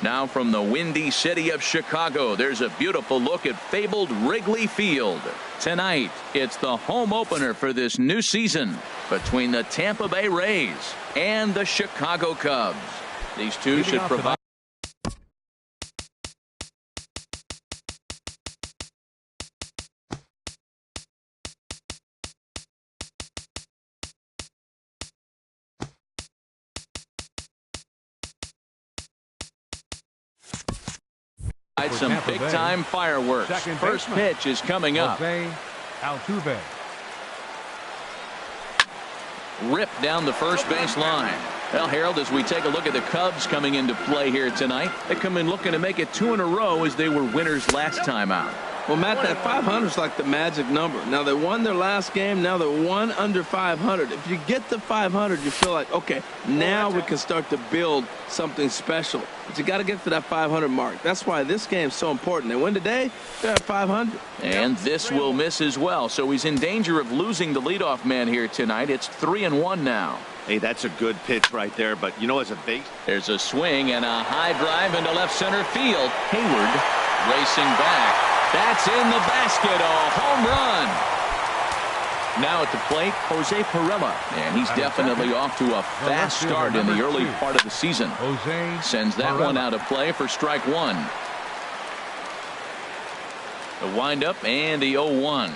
Now from the windy city of Chicago, there's a beautiful look at fabled Wrigley Field. Tonight, it's the home opener for this new season between the Tampa Bay Rays and the Chicago Cubs. These two should provide some big-time fireworks. First pitch is coming up. Ripped down the first base line. Well, Harold, as we take a look at the Cubs coming into play here tonight, they come in looking to make it 2 in a row as they were winners last time out. Well, Matt, that 500 is like the magic number. Now, they won their last game. Now they're 1 under 500. If you get to 500, you feel like, okay, now we can start to build something special. But you got to get to that 500 mark. That's why this game is so important. They win today, they're at 500. And this will miss as well. So he's in danger of losing the leadoff man here tonight. It's 3-1 now. Hey, that's a good pitch right there. But, you know, as a base. There's a swing and a high drive into left center field. Hayward racing back. That's in the basket, a home run. Now at the plate, Jose Pirela, and he's definitely off to a fast start in the early part of the season. Sends that one out of play for strike one. The windup and the 0-1.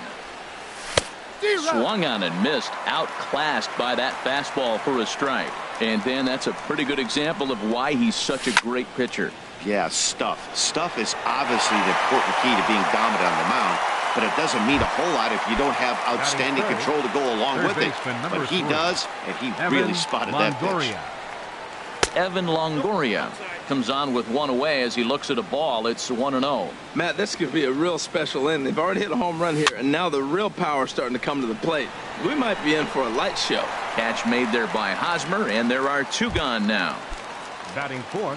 Swung on and missed, outclassed by that fastball for a strike. And then that's a pretty good example of why he's such a great pitcher. Yeah, stuff. Stuff is obviously the important key to being dominant on the mound, but it doesn't mean a whole lot if you don't have outstanding control to go along with it. But he does, and he really spotted that pitch. Evan Longoria comes on with one away as he looks at a ball. It's 1-0. Matt, this could be a real special inning. They've already hit a home run here, and now the real power is starting to come to the plate. We might be in for a light show. Catch made there by Hosmer, and there are 2 gone now.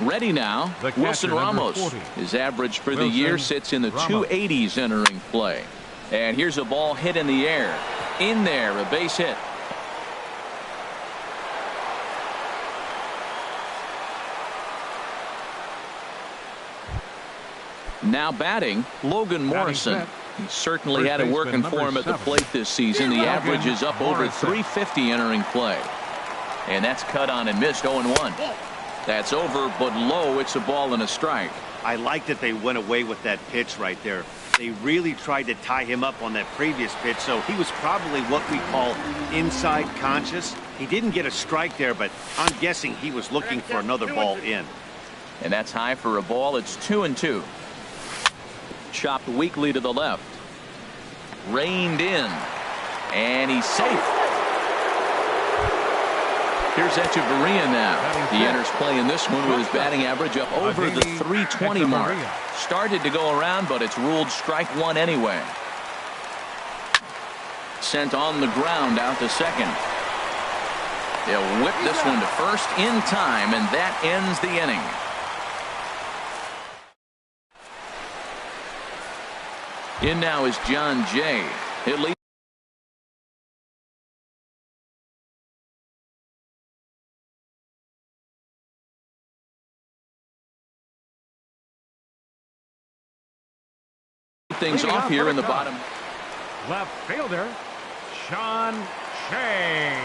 Ready now, Wilson Ramos. His average for the year sits in the 280s entering play. And here's a ball hit in the air. In there, a base hit. Now batting, Logan Morrison. He certainly had it working for him at the plate this season. The average is up over 350 entering play. And that's cut on and missed, 0-1. That's over, but low. It's a ball and a strike. I like that they went away with that pitch right there. They really tried to tie him up on that previous pitch, so he was probably what we call inside conscious. He didn't get a strike there, but I'm guessing he was looking for another ball in. And that's high for a ball. It's 2-2. Chopped weakly to the left. Reined in. And he's safe. Here's Echeverria now. He enters play in this one with his batting average up over the 320 mark. Started to go around, but it's ruled strike one anyway. Sent on the ground out to second. They'll whip this one to first in time, and that ends the inning. In now is John Jay. He'll lead things off here in the bottom. Left fielder, Sean Shea.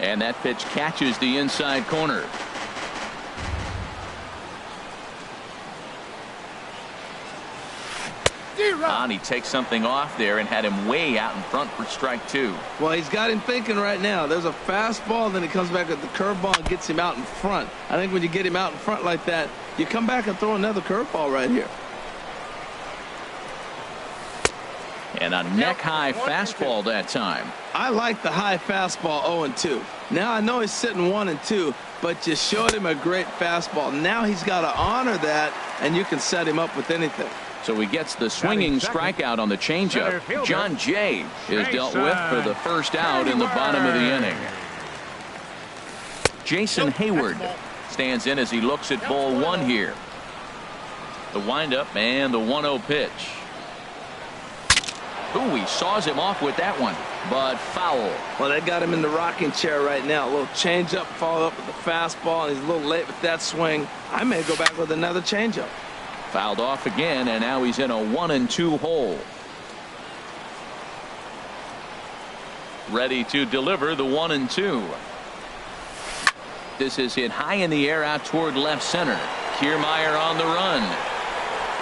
And that pitch catches the inside corner. And he takes something off there and had him way out in front for strike two. Well, he's got him thinking right now. There's a fastball, then he comes back with the curveball and gets him out in front. I think when you get him out in front like that, you come back and throw another curveball right here. And a neck-high fastball that time. I like the high fastball 0-2. Now I know he's sitting 1-2, but you showed him a great fastball. Now he's got to honor that, and you can set him up with anything. So he gets the swinging strikeout on the changeup. John Jay is dealt with for the first out in the bottom of the inning. Jason Hayward stands in as he looks at ball one here. The windup and the 1-0 pitch. Ooh, he saws him off with that one, but foul. Well, they got him in the rocking chair right now. A little changeup, followed up with the fastball, and he's a little late with that swing. I may go back with another changeup. Fouled off again, and now he's in a 1-2 hole. Ready to deliver the 1-2. This is hit high in the air out toward left center. Kiermaier on the run.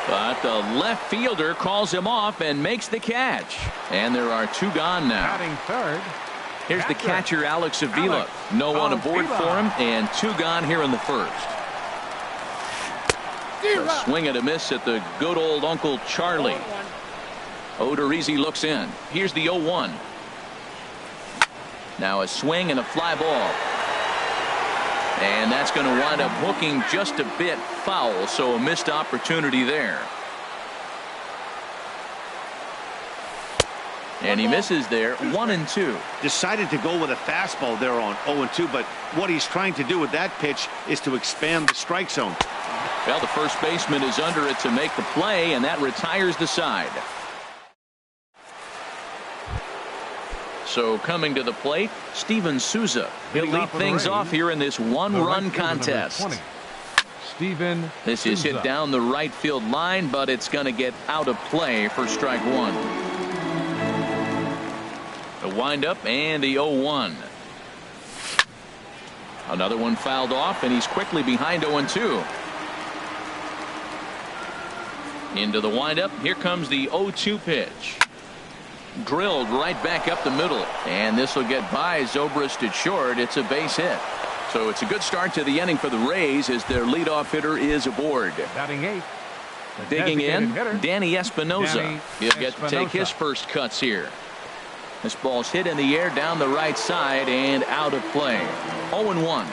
But the left fielder calls him off and makes the catch. And there are 2 gone now. Batting third. Here's the catcher, Alex Avila. No one aboard for him, and 2 gone here in the first. A swing and a miss at the good old Uncle Charlie. Odorizzi looks in. Here's the 0-1. Now a swing and a fly ball. And that's going to wind up hooking just a bit foul, so a missed opportunity there. And he misses there, 1-2. Decided to go with a fastball there on 0-2, but what he's trying to do with that pitch is to expand the strike zone. Well, the first baseman is under it to make the play, and that retires the side. So coming to the plate, Steven Souza. He'll lead things off here in this 1-run contest. This is hit down the right field line, but it's going to get out of play for strike 1. The windup and the 0-1. Another one fouled off, and he's quickly behind 0-2. Into the windup. Here comes the 0-2 pitch. Drilled right back up the middle, and this will get by Zobrist at short. It's a base hit. So it's a good start to the inning for the Rays as their leadoff hitter is aboard. Batting 8. Digging in, Danny Espinosa. He'll get to take his first cuts here. This ball's hit in the air down the right side and out of play. 0-1.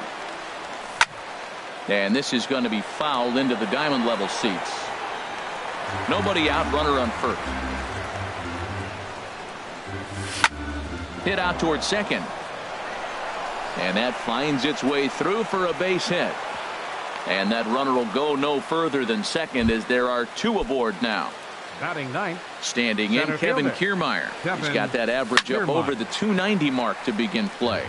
And this is going to be fouled into the diamond level seats. Nobody out, runner on first. Hit out towards second. And that finds its way through for a base hit. And that runner will go no further than second as there are 2 aboard now. Batting 9th. Standing in, Kevin Kiermaier. He's got that average up over the 290 mark to begin play.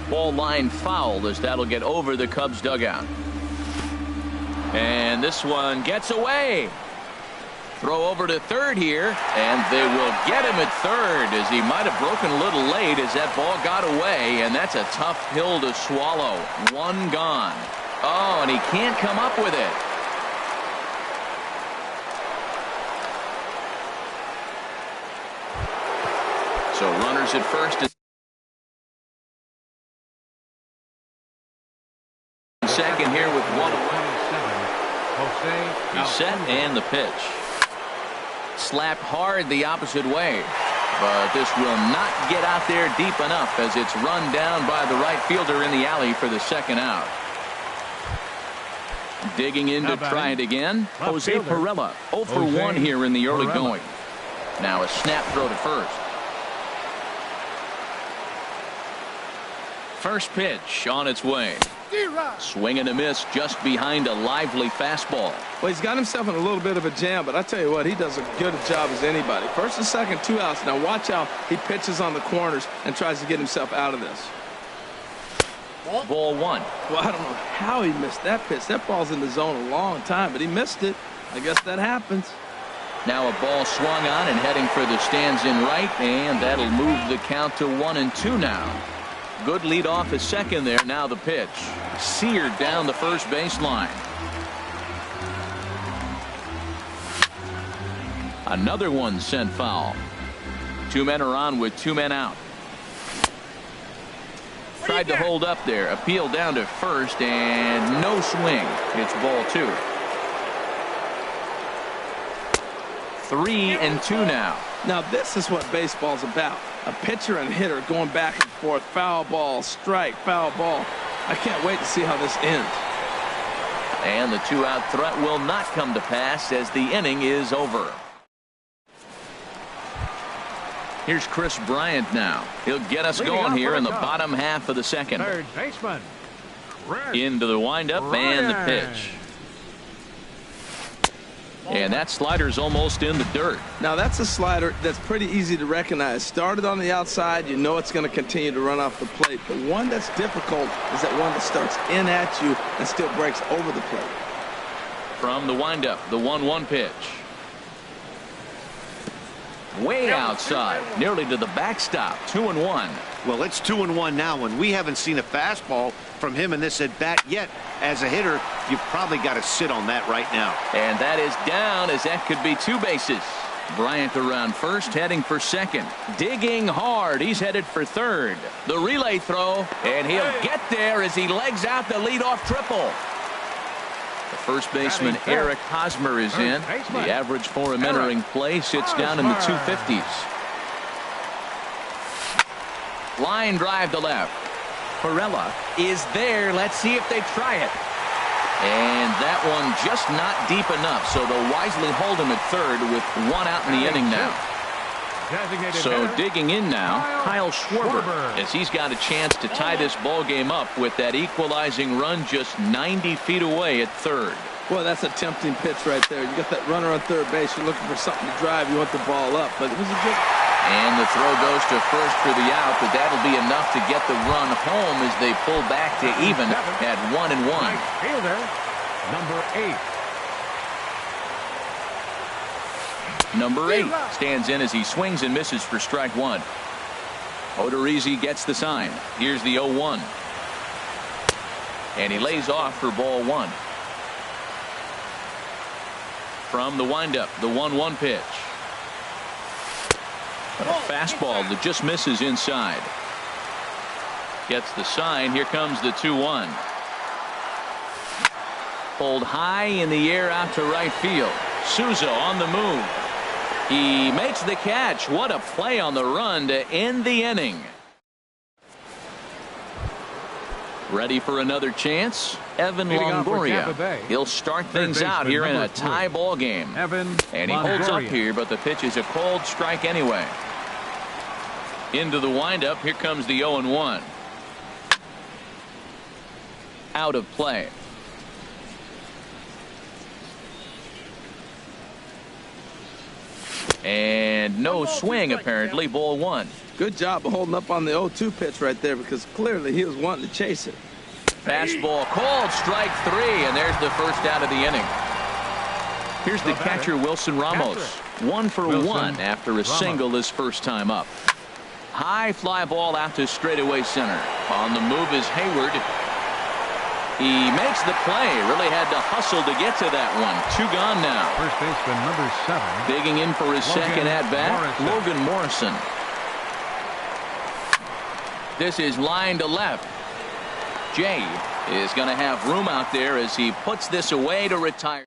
Ball line foul as that'll get over the Cubs dugout. And this one gets away. Throw over to third here, and they will get him at third as he might have broken a little late as that ball got away, and that's a tough pill to swallow. 1 gone. Oh, and he can't come up with it. So runners at first and second here with 1 away. He's set and the pitch. Slapped hard the opposite way, but this will not get out there deep enough as it's run down by the right fielder in the alley for the second out. Digging in to try it again, Jose Perella. 0 for 1 here in the early going. Now a snap throw to first. First pitch on its way. Swing and a miss just behind a lively fastball. Well, he's got himself in a little bit of a jam, but I tell you what, he does as good a job as anybody. First and second, 2 outs. Now watch how he pitches on the corners and tries to get himself out of this. Ball 1. Well, I don't know how he missed that pitch. That ball's in the zone a long time, but he missed it. I guess that happens. Now a ball swung on and heading for the stands in right, and that'll move the count to 1-2 now. Good lead off at second there. Now the pitch. Seared down the first baseline. Another one sent foul. 2 men are on with 2 men out. Tried to hold up there. Appeal down to first and no swing. It's ball 2. 3-2 now. Now this is what baseball's about. A pitcher and hitter going back and forth. Foul ball, strike, foul ball. I can't wait to see how this ends. And the 2-out threat will not come to pass as the inning is over. Here's Chris Bryant now. He'll get us going here in the bottom half of the second. Third baseman. Into the windup and the pitch. And that slider's almost in the dirt. Now that's a slider that's pretty easy to recognize. Started on the outside, you know it's going to continue to run off the plate. The one that's difficult is that one that starts in at you and still breaks over the plate. From the windup, the 1-1 pitch. Way outside, nearly to the backstop. 2-1. Well, it's 2-1 now, and we haven't seen a fastball from him in this at bat yet. As a hitter, you've probably got to sit on that right now. And that is down, as that could be 2 bases. Bryant around first, heading for second. Digging hard, he's headed for third. The relay throw, and he'll get there as he legs out the leadoff triple. The first baseman Eric Hosmer is in. The average for him entering play sits down in the 250s. Line drive to left. Perella is there. Let's see if they try it. And that one just not deep enough, so they'll wisely hold him at third with 1 out in the inning now. So digging in now, Kyle Schwarber, as he's got a chance to tie this ball game up with that equalizing run just 90 feet away at third. Well, that's a tempting pitch right there. You got that runner on third base. You're looking for something to drive. You want the ball up, but it was a good. And the throw goes to first for the out, but that'll be enough to get the run home as they pull back to even at 1-1. Fielder, number 8. Number 8 stands in as he swings and misses for strike 1. Odorizzi gets the sign. Here's the 0-1. And he lays off for ball 1. From the windup, the 1-1 pitch. A fastball that just misses inside. Gets the sign. Here comes the 2-1. Pulled high in the air out to right field. Souza on the move. He makes the catch. What a play on the run to end the inning. Ready for another chance? Evan Longoria. He'll start things out here in a tie ball game. And he holds up here, but the pitch is a cold strike anyway. Into the windup. Here comes the 0-1. Out of play. And no swing, apparently. Ball 1. Good job of holding up on the 0-2 pitch right there, because clearly he was wanting to chase it. Fastball called, strike 3, and there's the first out of the inning. Here's the catcher, Wilson Ramos. 1 for 1 after a single his first time up. High fly ball out to straightaway center. On the move is Hayward. He makes the play. Really had to hustle to get to that one. 2 gone now. First baseman number 7. Digging in for his second at bat, Logan Morrison. This is line to left. Jay is going to have room out there as he puts this away to retire.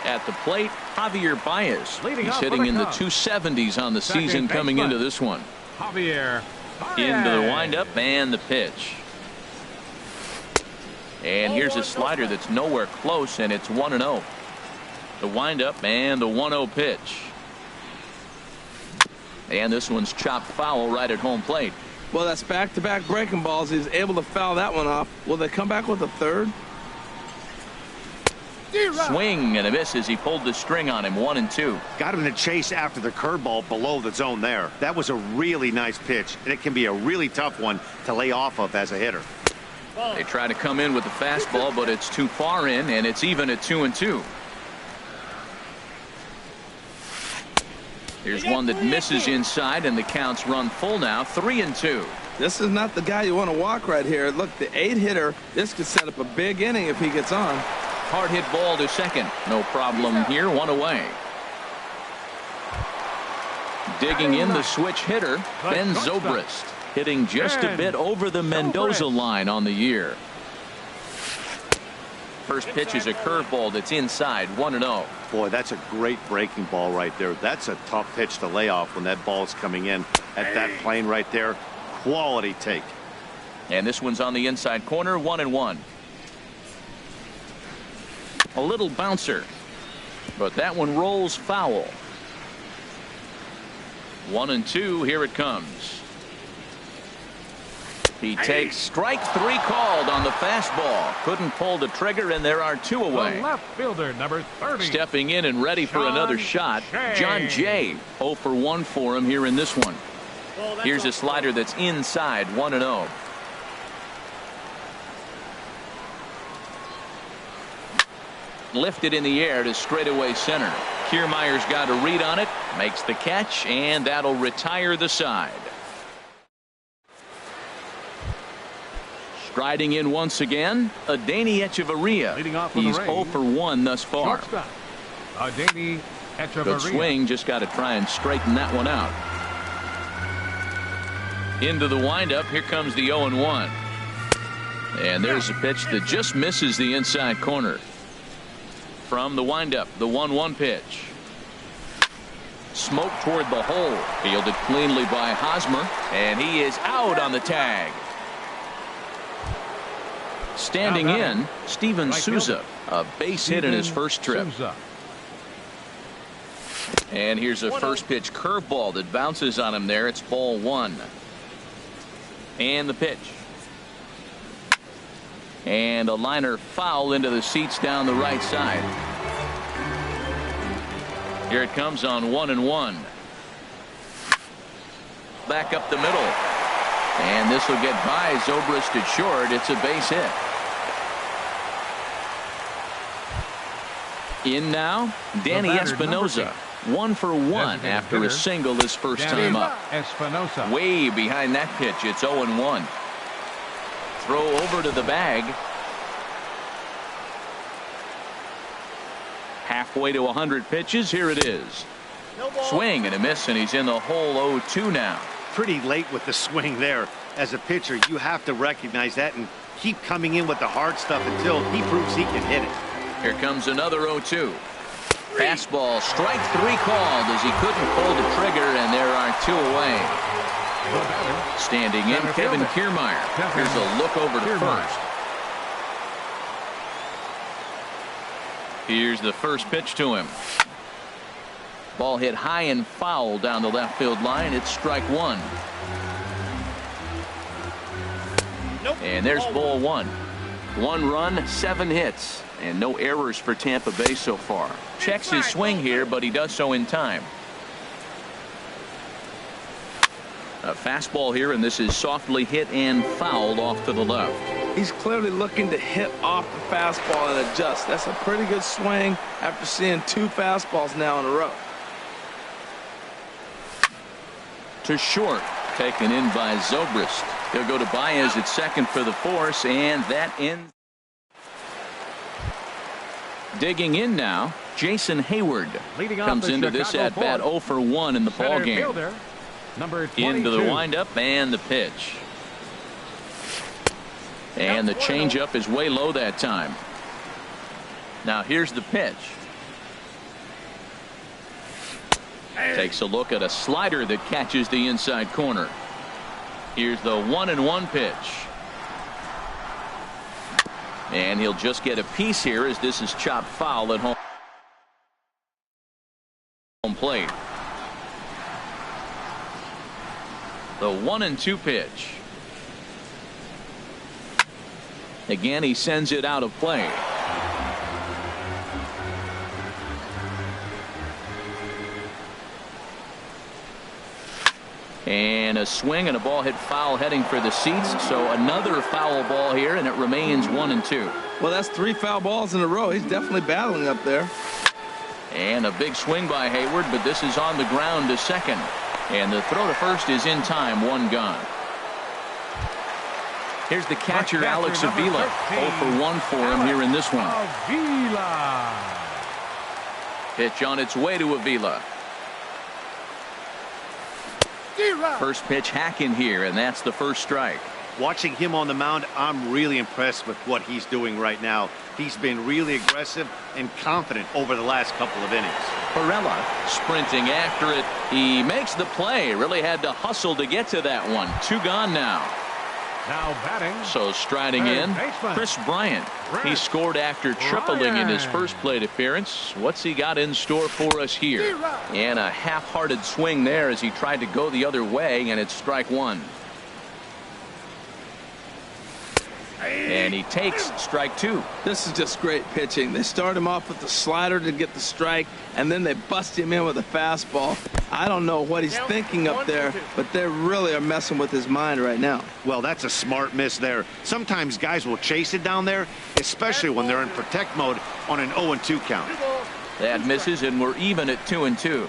At the plate, Javier Baez. He's hitting in the 270s on the season coming into this one. Javier Into the windup and the pitch. And here's a slider that's nowhere close, and it's 1-0. The windup and the 1-0 pitch. And this one's chopped foul right at home plate. Well, that's back-to-back breaking balls. He was able to foul that one off. Will they come back with a third? Swing and a miss as he pulled the string on him. 1-2. Got him to chase after the curveball below the zone there. That was a really nice pitch, and it can be a really tough one to lay off of as a hitter. They try to come in with the fastball, but it's too far in, and it's even at 2-2. Here's one that misses inside, and the count's run full now. 3-2. This is not the guy you want to walk right here. Look, the 8 hitter, this could set up a big inning if he gets on. Hard hit ball to second. No problem here. 1 away. Digging in the switch hitter, Ben Zobrist. Hitting just a bit over the Mendoza line on the year. First pitch is a curveball that's inside. 1-0. Boy, that's a great breaking ball right there. That's a tough pitch to lay off when that ball's coming in at that plane right there. Quality take. And this one's on the inside corner. 1-1. A little bouncer, but that one rolls foul. 1-2. Here it comes. He takes strike 3 called on the fastball. Couldn't pull the trigger, and there are 2 away. The left fielder, number 30. Stepping in and ready for another shot, John Jay. 0 for 1 for him here in this one. Here's a slider that's inside, 1-0. Lifted in the air to straightaway center. Kiermaier's got a read on it, makes the catch, and that'll retire the side. Striding in once again, Adeiny Echeverria. Leading off with He's the 0 for 1 thus far. Shortstop, Adeiny Echeverria. Good swing, just got to try and straighten that one out. Into the windup, here comes the 0-1. And there's a pitch that just misses the inside corner. From the windup, the 1-1 pitch. Smoke toward the hole. Fielded cleanly by Hosmer, and he is out on the tag. Standing in, Steven Souza, a base hit in his first trip. And here's a first pitch curveball that bounces on him there. It's ball 1. And the pitch. And a liner foul into the seats down the right side. Here it comes on 1-1. Back up the middle. And this will get by Zobrist at short. It's a base hit. In now, Danny Espinosa. 1 for 1 after a single his first time up. Espinosa. Way behind that pitch. It's 0-1. Throw over to the bag. Halfway to 100 pitches. Here it is. Swing and a miss, and he's in the hole 0-2 now. Pretty late with the swing there. As a pitcher, you have to recognize that and keep coming in with the hard stuff until he proves he can hit it. Here comes another 0-2. Fastball, strike 3 called as he couldn't pull the trigger, and there are 2 away. Standing in, Kevin Kiermaier. Here's a look over to first. Here's the first pitch to him. Ball hit high and foul down the left field line. It's strike 1. And there's ball 1. 1 run, 7 hits, and no errors for Tampa Bay so far. Checks his swing here, but he does so in time. A fastball here, and this is softly hit and fouled off to the left. He's clearly looking to hit off the fastball and adjust. That's a pretty good swing after seeing 2 fastballs now in a row. To short, taken in by Zobrist. He'll go to Baez at second for the force, and that ends. Digging in now, Jason Hayward comes into this at-bat 0 for 1 in the ballgame. Into the windup and the pitch. And the changeup is way low that time. Now here's the pitch. Takes a look at a slider that catches the inside corner. Here's the 1-1 pitch. And he'll just get a piece here as this is chopped foul at home plate. The 1-2 pitch. Again, he sends it out of play. And a swing and a ball hit foul heading for the seats. So another foul ball here, and it remains 1-2. Well, that's 3 foul balls in a row. He's definitely battling up there. And a big swing by Hayward, but this is on the ground to second. And the throw to first is in time, 1 gone. Here's the catcher, Alex Avila. 0 for 1 for him here in this one. Avila. Pitch on its way to Avila. First pitch hacking here, and that's the first strike. Watching him on the mound, I'm really impressed with what he's doing right now. He's been really aggressive and confident over the last couple of innings. Perella sprinting after it. He makes the play. Really had to hustle to get to that one. 2 gone now. Now batting. So striding in, Chris Bryant. He scored after tripling in his first plate appearance. What's he got in store for us here? And a half-hearted swing there as he tried to go the other way, and it's strike 1. And he takes strike two. This is just great pitching. They start him off with the slider to get the strike, and then they bust him in with a fastball. I don't know what he's thinking up there, but they really are messing with his mind right now. Well, that's a smart miss there. Sometimes guys will chase it down there, especially when they're in protect mode on an 0-2 count. That misses, and we're even at 2-2.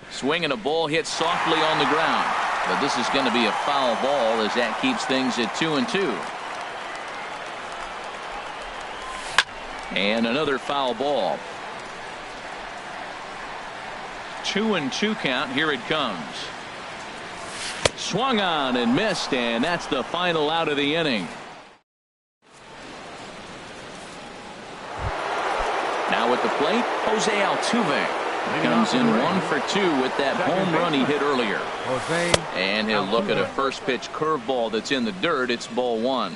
Swinging a ball hit softly on the ground. But this is going to be a foul ball as that keeps things at 2-2. And another foul ball. 2-2 count. Here it comes. Swung on and missed, and that's the final out of the inning. Now at the plate, Jose Altuve. Comes in 1 for 2 with that home run he hit earlier. And he'll look at a first pitch curveball that's in the dirt. It's ball one.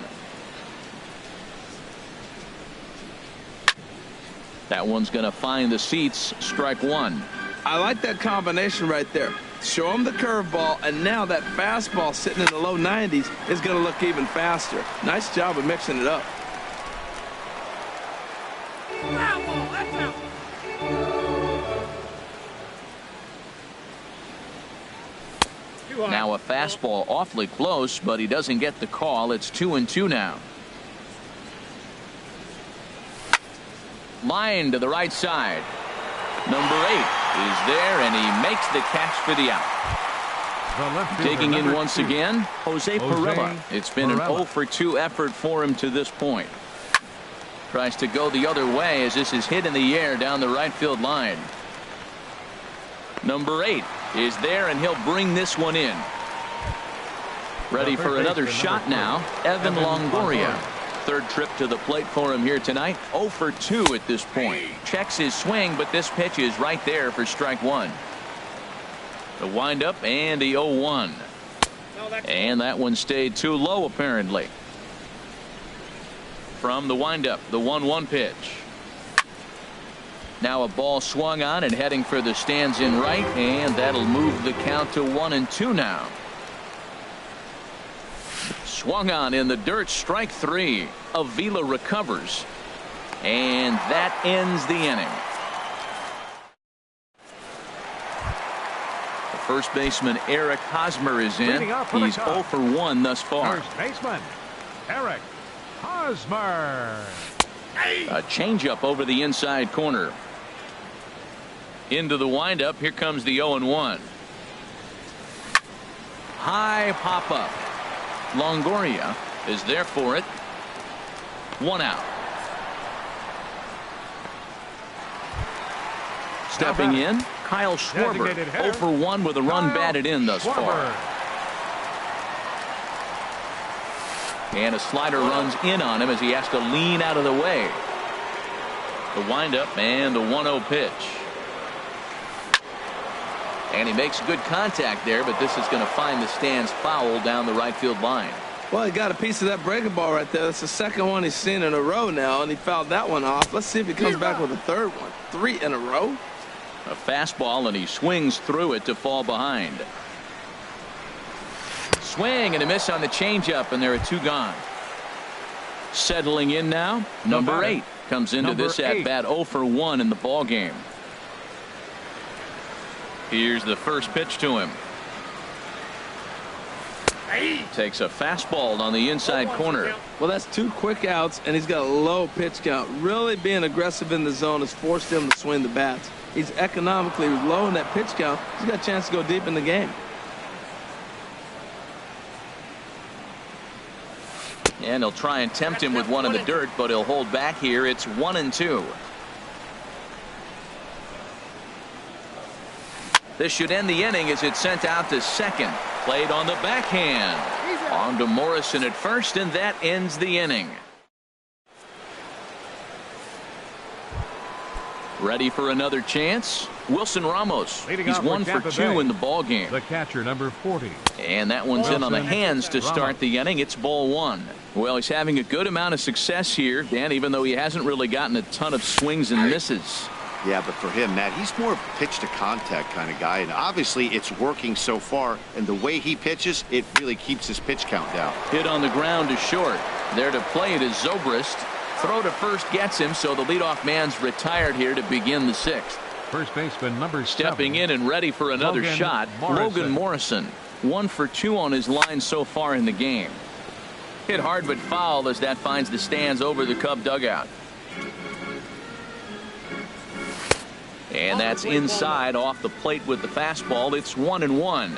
That one's going to find the seats. Strike one. I like that combination right there. Show him the curveball, and now that fastball sitting in the low 90s is going to look even faster. Nice job of mixing it up. Now a fastball awfully close, but he doesn't get the call. It's 2-2 now. Line to the right side. Number 8 is there, and he makes the catch for the out. Digging in once again, Jose Pirela. It's been an 0 for 2 effort for him to this point. Tries to go the other way as this is hit in the air down the right field line. Number 8 is there, and he'll bring this one in. Ready for another shot now, Evan Longoria. Third trip to the plate for him here tonight. 0 for 2 at this point. Checks his swing, but this pitch is right there for strike one. The windup and the 0-1. And that one stayed too low apparently. From the windup, the 1-1 pitch. Now a ball swung on and heading for the stands in right, and that'll move the count to 1-2 now. Swung on in the dirt, strike three. Avila recovers, and that ends the inning. The first baseman Eric Hosmer is in. He's 0 for 1 thus far. First baseman Eric Hosmer. A changeup over the inside corner. Into the windup. Here comes the 0-1. High pop up. Longoria is there for it. 1 out. Stepping in, Kyle Schwarber. 0 for 1 with a run batted in thus far. And a slider runs in on him as he has to lean out of the way. The windup and the 1-0 pitch. And he makes good contact there, but this is going to find the stands foul down the right field line. Well, he got a piece of that breaking ball right there. That's the second one he's seen in a row now, and he fouled that one off. Let's see if he comes back with a third one. 3 in a row. A fastball, and he swings through it to fall behind. Swing and a miss on the changeup, and there are 2 gone. Settling in now, number 8 comes into this at bat 0 for 1 in the ball game. Here's the first pitch to him. Takes a fastball on the inside corner. Well, that's 2 quick outs, and he's got a low pitch count. Really being aggressive in the zone has forced him to swing the bats. He's economically low in that pitch count. He's got a chance to go deep in the game. And he'll try and tempt him with one in the dirt, but he'll hold back here. It's 1-2. This should end the inning as it's sent out to second. Played on the backhand. On to Morrison at first, and that ends the inning. Ready for another chance? Wilson Ramos. He's 1 for 2 in the ball game. The catcher, number 40. And that one's in on the hands to start the inning. It's ball 1. Well, he's having a good amount of success here, Dan, even though he hasn't really gotten a ton of swings and misses. Yeah, but for him, Matt, he's more pitch to contact kind of guy, and obviously it's working so far, and the way he pitches, it really keeps his pitch count down. Hit on the ground to short. There to play it is Zobrist. Throw to first gets him, so the leadoff man's retired here to begin the sixth. First baseman number 7. Stepping in and ready for another shot, Logan Morrison. 1 for 2 on his line so far in the game. Hit hard but foul as that finds the stands over the Cub dugout. And that's inside off the plate with the fastball. It's 1-1.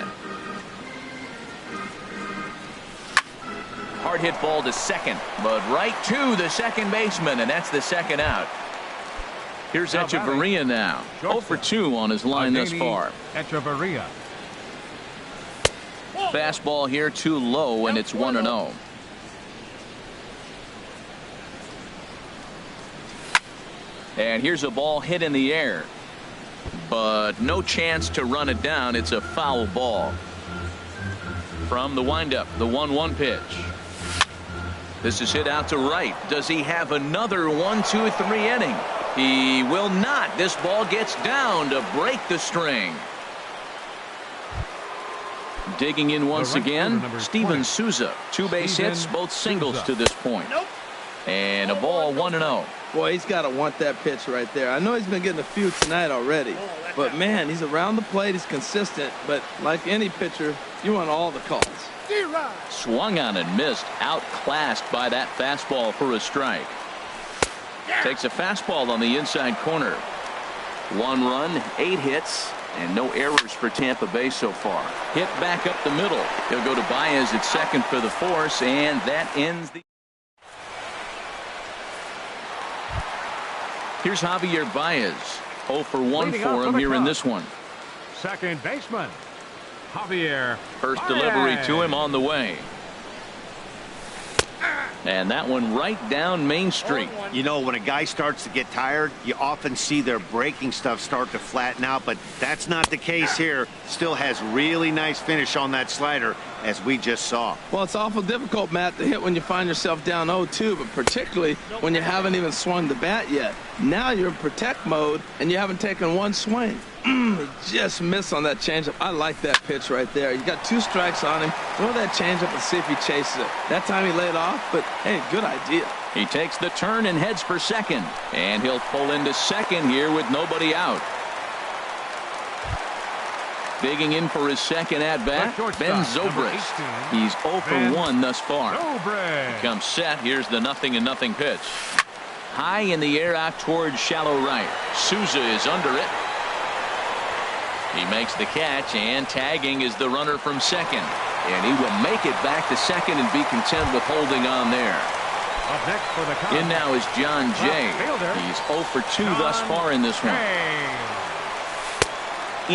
Hard hit ball to second, but right to the second baseman, and that's the second out. Here's Echeverria now. 0 for 2 on his line thus far. Echeverria. Fastball here too low, and it's 1-0. And here's a ball hit in the air, but no chance to run it down. It's a foul ball. From the windup, the 1-1 pitch. This is hit out to right. Does he have another 1-2-3 inning? He will not. This ball gets down to break the string. Digging in once again, Steven Souza. 2 base hits, both singles to this point. And a ball 1-0. Boy, he's got to want that pitch right there. I know he's been getting a few tonight already, but man, he's around the plate. He's consistent, but like any pitcher, you want all the calls. Swung on and missed, outclassed by that fastball for a strike. Takes a fastball on the inside corner. 1 run, 8 hits, and no errors for Tampa Bay so far. Hit back up the middle. He'll go to Baez at second for the force, and that ends the. Here's Javier Baez. 0 for 1 for him here in this one. Second baseman Javier First Baez. delivery to him on the way. And that one right down Main Street. You know, when a guy starts to get tired, you often see their breaking stuff start to flatten out, but that's not the case here. Still has really nice finish on that slider, as we just saw. Well, it's awful difficult, Matt, to hit when you find yourself down 0-2, but particularly when you haven't even swung the bat yet. Now you're in protect mode, and you haven't taken one swing. He just missed on that changeup. I like that pitch right there. You got 2 strikes on him. Throw that changeup and see if he chases it. That time he laid off, but hey, good idea. He takes the turn and heads for second. And he'll pull into second here with nobody out. Digging in for his second at-bat, Ben Zobrist. He's 0 for 1 thus far. Comes set. Here's the 0-0 pitch. High in the air out towards shallow right. Souza is under it. He makes the catch, and tagging is the runner from second. And he will make it back to second and be content with holding on there. In now is John Jay. He's 0 for 2 thus far in this one.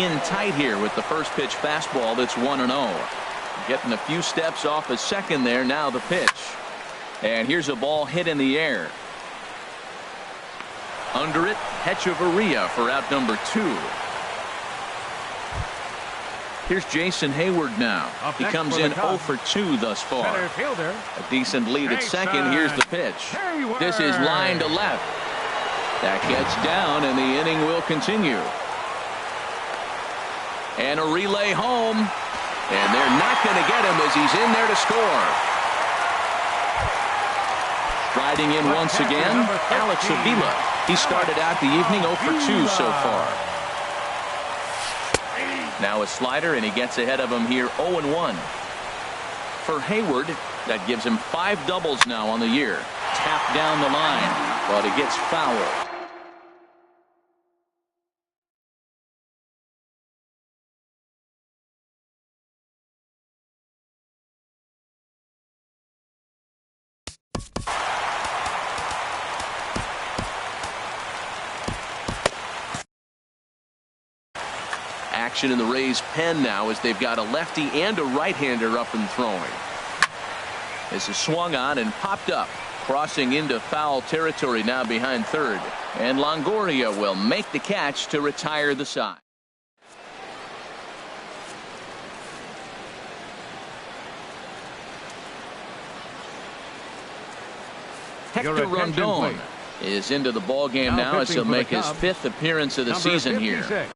In tight here with the first pitch fastball that's 1-0. Getting a few steps off of second there. Now the pitch. And here's a ball hit in the air. Under it, Echeverria for out number 2. Here's Jason Hayward now. He comes in 0 for 2 thus far. A decent lead at second. Here's the pitch. This is line to left. That gets down, and the inning will continue. And a relay home. And they're not going to get him as he's in there to score. Striding in once again, Alex Avila. He started out the evening 0 for 2 so far. Now a slider, and he gets ahead of him here 0-1. For Hayward, that gives him 5 doubles now on the year. Tapped down the line, but it gets fouled. Action in the Rays pen now as they've got a lefty and a right-hander up and throwing. This is swung on and popped up, crossing into foul territory now behind third. And Longoria will make the catch to retire the side. Hector Rondon is into the ball game now as he'll make his 5th appearance of the season here.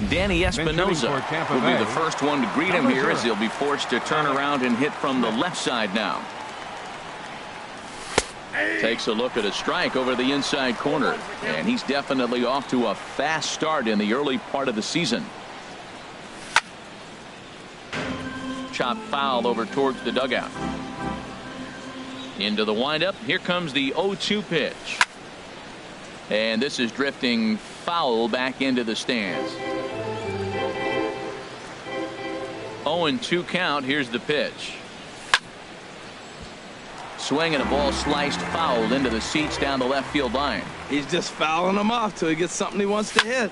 Danny Espinosa will be the first one to greet him here as he'll be forced to turn around and hit from the left side now. Takes a look at a strike over the inside corner, and he's definitely off to a fast start in the early part of the season. Chop foul over towards the dugout. Into the windup. Here comes the 0-2 pitch. And this is drifting foul back into the stands. 0-2 count. Here's the pitch. Swing and a ball sliced foul into the seats down the left field line. He's just fouling them off till he gets something he wants to hit.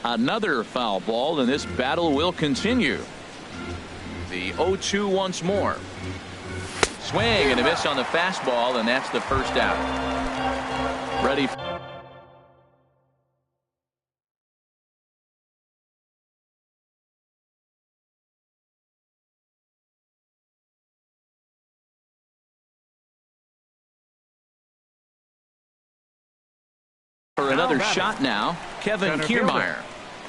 Another foul ball, and this battle will continue. The 0-2 once more. Swing and a miss on the fastball, and that's the first out. Ready for another shot now. Kevin Kiermaier.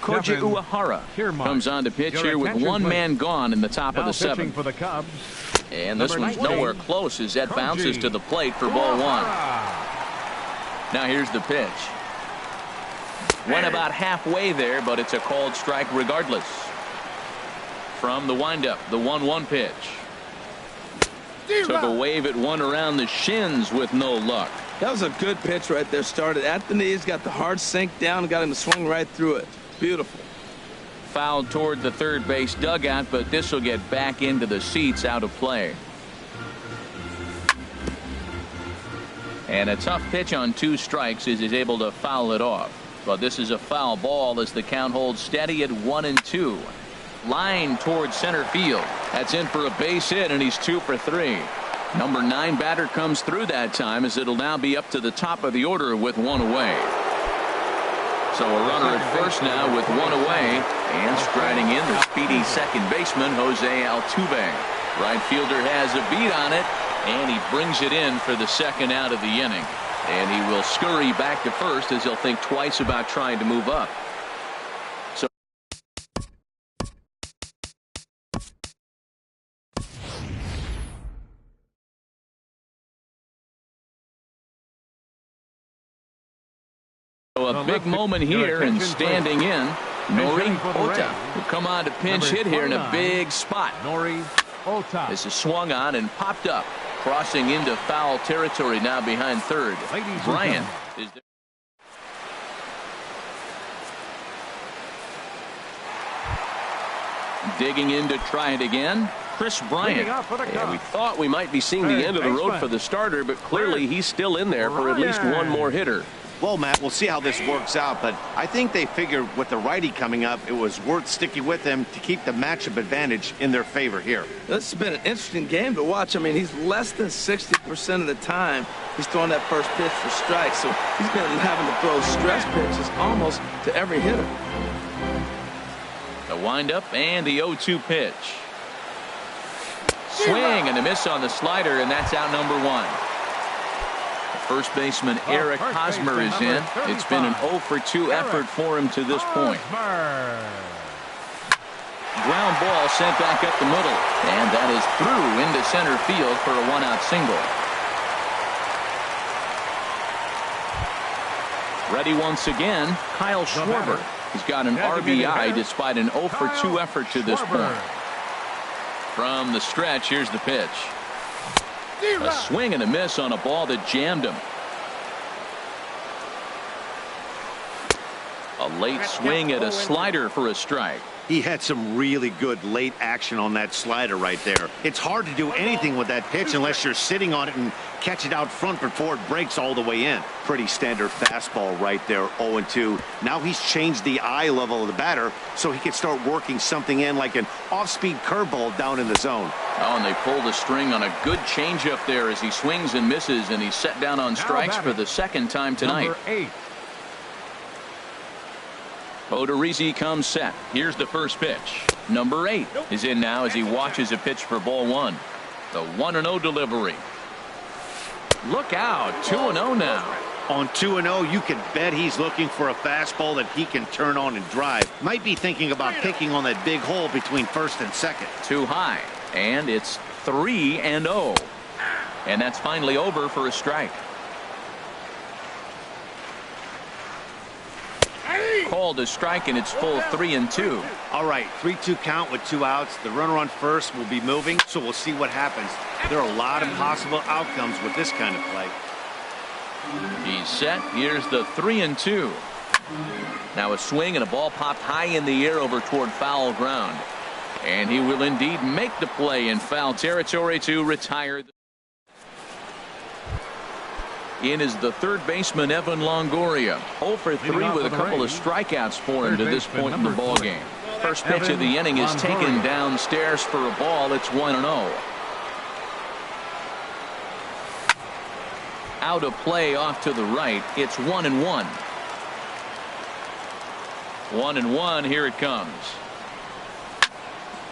Koji Uehara comes on to pitch here with one man gone in the top of the 7th. For the Cubs. And this one's nowhere close as that bounces to the plate for ball 1. Now here's the pitch. Went about halfway there, but it's a called strike regardless. From the windup, the 1-1 pitch. Took a wave at one around the shins with no luck. That was a good pitch right there. Started at the knees, got the hard sink down, and got him to swing right through it. Beautiful. Fouled toward the third base dugout, but this will get back into the seats, out of play. And a tough pitch on 2 strikes as he's able to foul it off. But this is a foul ball as the count holds steady at 1-2. Line towards center field. That's in for a base hit, and he's 2 for 3. Number 9 batter comes through that time as it'll now be up to the top of the order with 1 away. So a runner at first now with 1 away, and striding in the speedy second baseman Jose Altuve. Right fielder has a beat on it, and he brings it in for the second out of the inning. And he will scurry back to first as he'll think twice about trying to move up. So a big moment here, and standing in, Nori Ota will come on to pinch hit here in a big spot. Nori Ota. This is swung on and popped up, crossing into foul territory now behind third. Bryant is there. Digging in to try it again. Chris Bryant. Yeah, we thought we might be seeing the end of the road for the starter, but clearly he's still in there for at least one more hitter. Well, Matt, we'll see how this works out, but I think they figured with the righty coming up, it was worth sticking with him to keep the matchup advantage in their favor here. This has been an interesting game to watch. I mean, he's less than 60% of the time he's throwing that first pitch for strikes, so he's been having to throw stress pitches almost to every hitter. The windup and the 0-2 pitch. Swing and a miss on the slider, and that's out number 1. First baseman Eric Hosmer is in. It's been an 0 for 2 effort for him to this point. Ground ball sent back up the middle, and that is through into center field for a 1-out single. Ready once again, Kyle Schwarber. He's got an RBI despite an 0 for 2 effort to this point. From the stretch, here's the pitch. A swing and a miss on a ball that jammed him. A late swing at a slider for a strike. He had some really good late action on that slider right there. It's hard to do anything with that pitch unless you're sitting on it and catch it out front before it breaks all the way in. Pretty standard fastball right there, 0-2. Now he's changed the eye level of the batter so he can start working something in like an off-speed curveball down in the zone. Oh, and they pull the string on a good changeup there as he swings and misses, and he's set down on strikes for the second time tonight. Number 8. Odorizzi comes set. Here's the first pitch. Number 8 is in now as he watches a pitch for ball 1. The 1-0 delivery. Look out, 2-0 now. On 2-0, you can bet he's looking for a fastball that he can turn on and drive. Might be thinking about picking on that big hole between first and second. Too high, and it's 3-0. And that's finally over for a strike. Called a strike, and it's full 3-2. All right, 3-2 count with 2 outs. The runner on first will be moving, so we'll see what happens. There are a lot of possible outcomes with this kind of play. He's set. Here's the 3-2. Now a swing and a ball popped high in the air over toward foul ground. And he will indeed make the play in foul territory to retire. In is the third baseman, Evan Longoria. 0 for 3 with a couple of strikeouts for him to this point in the ballgame. First pitch of the inning is taken downstairs for a ball. It's 1-0. Out of play off to the right. It's 1-1. 1-1. Here it comes.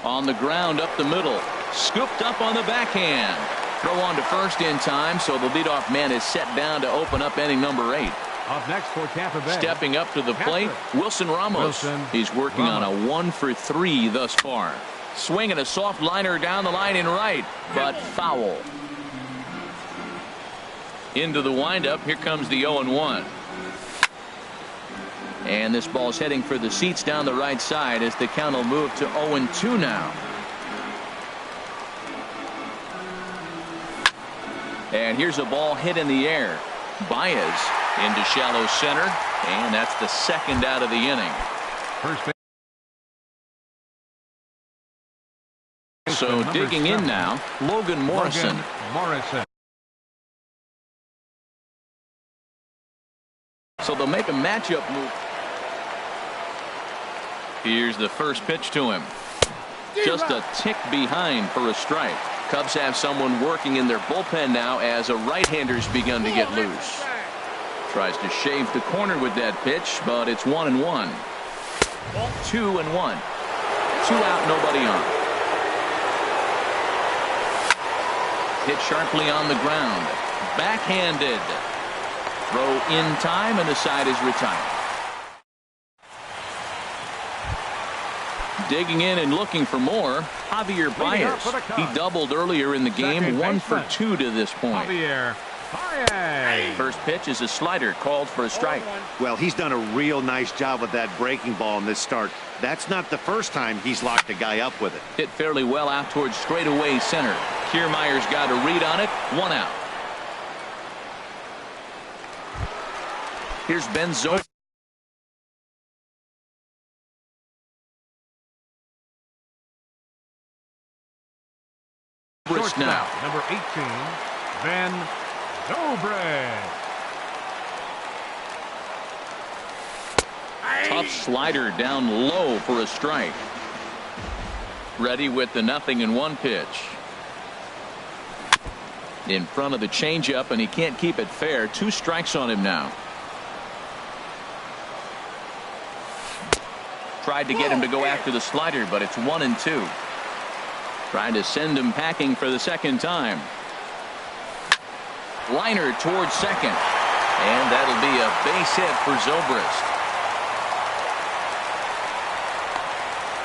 On the ground up the middle. Scooped up on the backhand. Throw on to first in time, so the leadoff man is set down to open up inning number 8. Up next for Tampa Bay. Stepping up to the plate, Wilson Ramos. He's working on a 1 for 3 thus far. Swinging a soft liner down the line in right, but foul. Into the windup. Here comes the 0-1. And this ball's heading for the seats down the right side as the count will move to 0-2 now. And here's a ball hit in the air. Baez into shallow center, and that's the second out of the inning. First base. So digging in now, Logan Morrison. So they'll make a matchup move. Here's the first pitch to him. Just a tick behind for a strike. Cubs have someone working in their bullpen now as a right-hander's begun to get loose. Tries to shave the corner with that pitch, but it's 1-1. 2-1. 2 out, nobody on. Hit sharply on the ground. Backhanded. Throw in time, and the side is retired. Digging in and looking for more, Javier Baez. He doubled earlier in the game, 1 for 2 to this point. First pitch is a slider called for a strike. Well, he's done a real nice job with that breaking ball in this start. That's not the first time he's locked a guy up with it. Hit fairly well out towards straightaway center. Kiermaier's got a read on it. 1 out. Here's Ben Zobrist. Now. Number 18, Ben Zobrist. Tough slider down low for a strike. Ready with the 0-1 pitch. In front of the changeup, and he can't keep it fair. 2 strikes on him now. Tried to get him to go after the slider, but it's 1-2. Trying to send him packing for the second time. Liner towards second. And that'll be a base hit for Zobrist.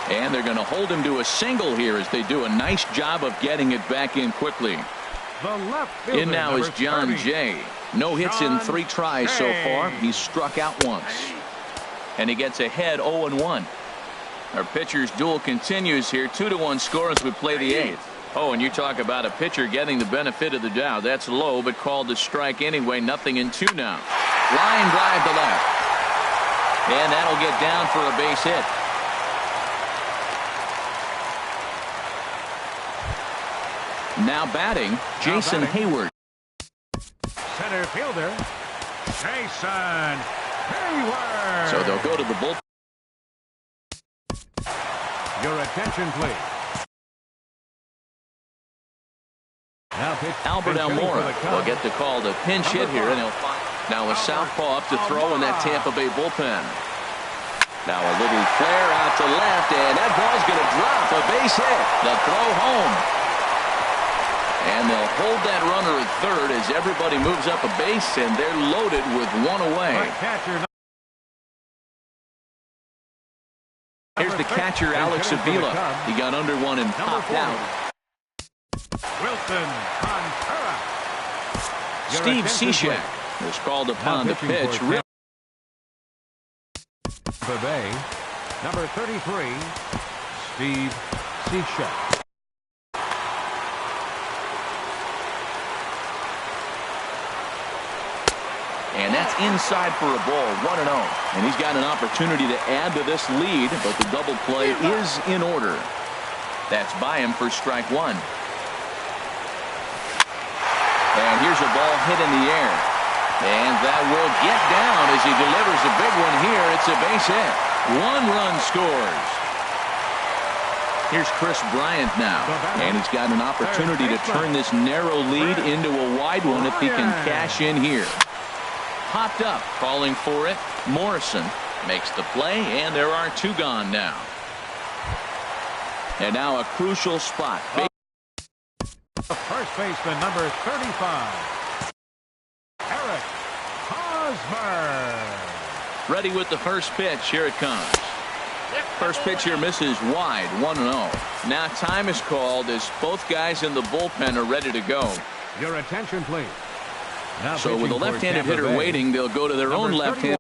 And they're going to hold him to a single here as they do a nice job of getting it back in quickly. In now is John Jay. No hits in 3 tries so far. He's struck out once. And he gets ahead 0-1. Our pitcher's duel continues here. 2-1 score as we play the 8th. Oh, and you talk about a pitcher getting the benefit of the doubt. That's low, but called a strike anyway. 0-2 now. Line drive to left. And that'll get down for a base hit. Now batting, Jason Hayward. Center fielder, Jason Hayward. So they'll go to the bullpen. Your attention, please. Albert Almora will get the call to pinch hit here, and he'll find. Now a southpaw up to throw in that Tampa Bay bullpen. Now a little flare out to left, and that ball's going to drop. A base hit. The throw home. And they'll hold that runner at third as everybody moves up a base, and they're loaded with one away. Here's the catcher, Alex Avila. He got under one and popped out. Wilson Contreras. Steve Cishek was called upon to pitch. Bay, number 33, Steve Cishek. And that's inside for a ball, 1-0. And he's got an opportunity to add to this lead, but the double play is in order. That's by him for strike one. And here's a ball hit in the air. And that will get down as he delivers a big one here. It's a base hit. 1 run scores. Here's Chris Bryant now. And he's got an opportunity to turn this narrow lead into a wide one if he can cash in here. Popped up, calling for it. Morrison makes the play, and there are 2 gone now. And now a crucial spot. First baseman, number 35. Eric Hosmer. Ready with the first pitch. Here it comes. First pitch here misses wide, 1-0. Now time is called as both guys in the bullpen are ready to go. Your attention, please. Now so with a left-handed hitter waiting, they'll go to their own left-hand.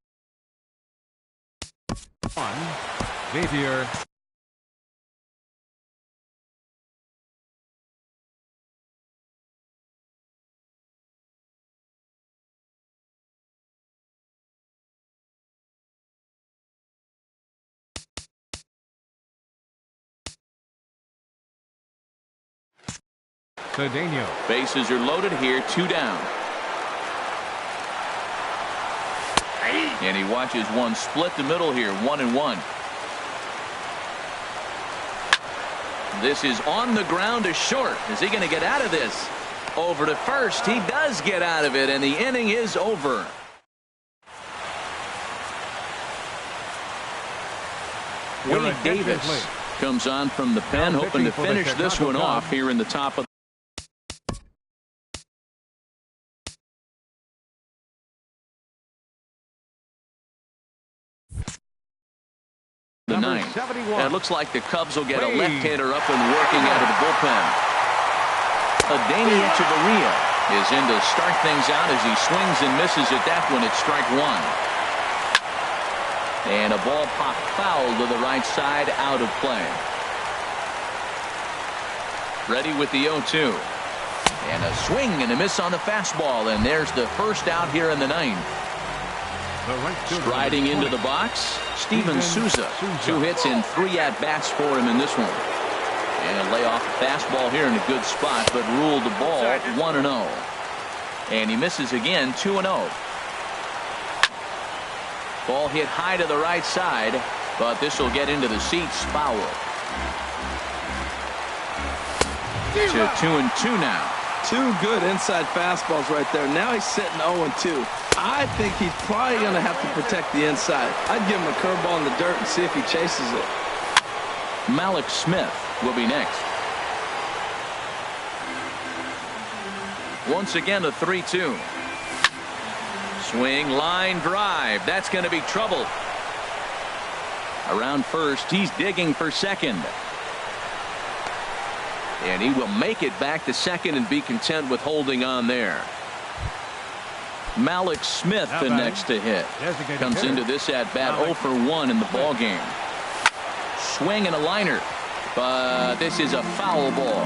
Xavier. Cedeno. Bases are loaded here, 2 down. And he watches one split the middle here, 1-1. This is on the ground to short. Is he going to get out of this? Over to first. He does get out of it, and the inning is over. Wade Davis comes on from the pen, hoping to finish this one off here in the top of the ninth. And it looks like the Cubs will get a left-hander up and working out of the bullpen. Adeiny Echeverria is in to start things out as he swings and misses at that one at strike one. And a ball popped foul to the right side, out of play. Ready with the 0-2. And a swing and a miss on the fastball, and there's the first out here in the ninth. Striding into the box, Steven Souza. 2 hits and 3 at-bats for him in this one. And lay off the fastball here in a good spot, but ruled the ball 1-0. And he misses again, 2-0. Ball hit high to the right side, but this will get into the seats, foul. To 2-2 now. 2 good inside fastballs right there. Now he's sitting 0-2. I think he's probably going to have to protect the inside. I'd give him a curveball in the dirt and see if he chases it. Malik Smith will be next. Once again, a 3-2. Swing, line drive. That's going to be trouble. Around first, he's digging for second. And he will make it back to second and be content with holding on there. Malik Smith, the next to hit. Comes into this at bat 0 for 1 in the ball game. Swing and a liner, but this is a foul ball.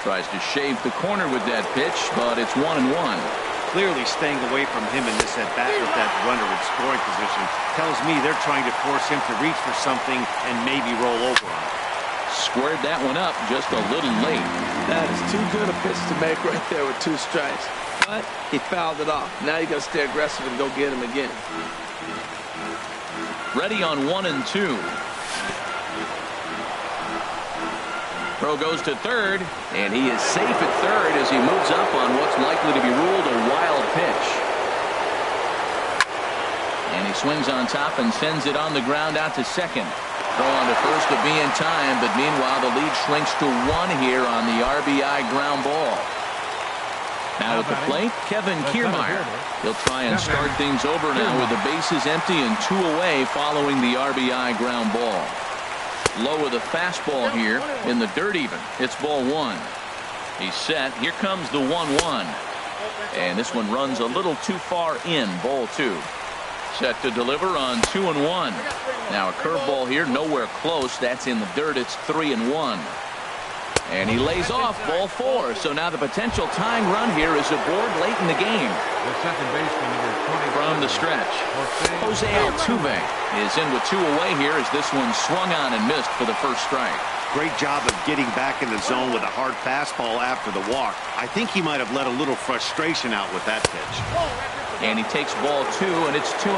Tries to shave the corner with that pitch, but it's 1-1. Clearly staying away from him in this at bat with that runner in scoring position tells me they're trying to force him to reach for something and maybe roll over on it. Squared that one up just a little late. That is too good a pitch to make right there with 2 strikes. But he fouled it off. Now you got to stay aggressive and go get him again. Ready on 1 and 2. Throw goes to third, and he is safe at third as he moves up on what's likely to be ruled a wild pitch. And he swings on top and sends it on the ground out to second. Throw on to first to be in time, but meanwhile the lead shrinks to 1 here on the RBI ground ball. Now at the plate, Kevin Kiermaier. He'll try and start things over now with the bases empty and 2 away following the RBI ground ball. Low with a fastball here in the dirt even. It's ball 1. He's set. Here comes the 1-1. And this one runs a little too far in, ball 2. Set to deliver on 2-1. Now a curveball here, nowhere close. That's in the dirt. It's 3-1. And he lays off, ball 4. So now the potential tying run here is aboard late in the game. The second baseman, number 20. From the stretch, Jose Altuve is in with 2 away here as this one swung on and missed for the first strike. Great job of getting back in the zone with a hard fastball after the walk. I think he might have let a little frustration out with that pitch. And he takes ball 2, and it's 2-1.